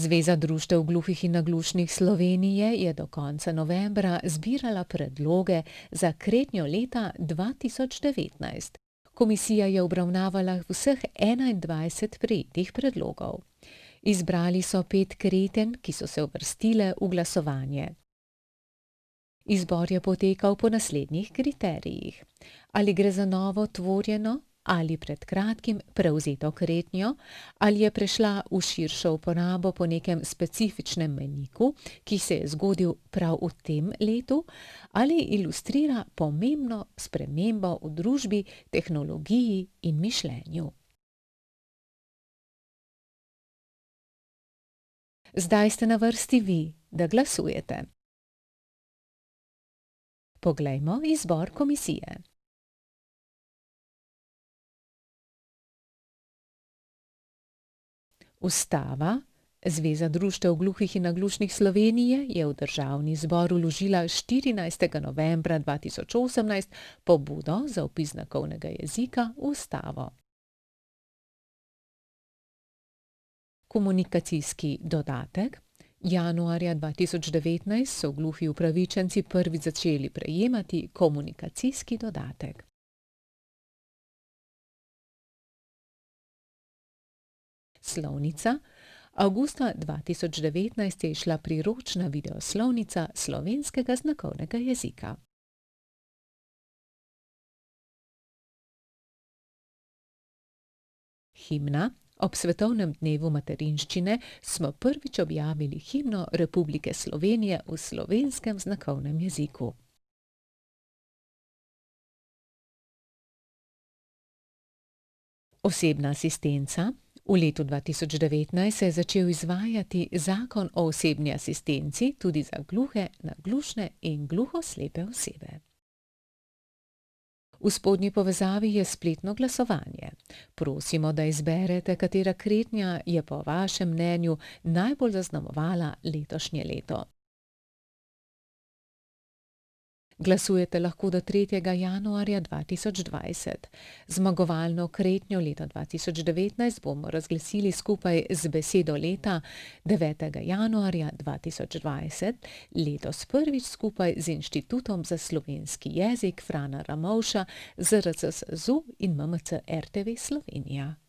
Zveza društev gluhih in naglušnih Slovenije je do konca novembra zbirala predloge za kretnjo leta 2019. Komisija je obravnavala vseh 21 prejetih predlogov. Izbrali so 5 kretenj, ki so se uvrstile v glasovanje. Izbor je potekal po naslednjih kriterijih. Ali gre za novo tvorjeno ali pred kratkim prevzeto kretnjo, ali je prešla v širšo uporabo po nekem specifičnem mejniku, ki se je zgodil prav v tem letu, ali ilustrira pomembno spremembo v družbi, tehnologiji in mišljenju. Zdaj ste na vrsti vi, da glasujete. Poglejmo izbor komisije. Ustava, Zveza društev gluhih in naglušnih Slovenije, je v Državni zbor vložila 14. novembra 2018 pobudo za vpis znakovnega jezika v ustavo. Komunikacijski dodatek. Januarja 2019 so gluhi upravičenci prvič začeli prejemati komunikacijski dodatek. Slovnica. Avgusta 2019 je izšla priročna videoslovnica slovenskega znakovnega jezika. Himna. Ob svetovnem dnevu materinščine smo prvič objavili himno Republike Slovenije v slovenskem znakovnem jeziku. Osebna asistenca. V letu 2019 se je začel izvajati Zakon o osebni asistenci tudi za gluhe, naglušne in gluhoslepe osebe. V spodnji povezavi je spletno glasovanje. Prosimo, da izberete, katera kretnja je po vašem mnenju najbolj zaznamovala letošnje leto. Glasujete lahko do 3. januarja 2020. Zmagovalno kretnjo leta 2019 bomo razglasili skupaj z besedo leta 9. januarja 2020, letos prvič skupaj z Inštitutom za slovenski jezik Frana Ramovša, ZRC SAZU in MMC RTV Slovenija.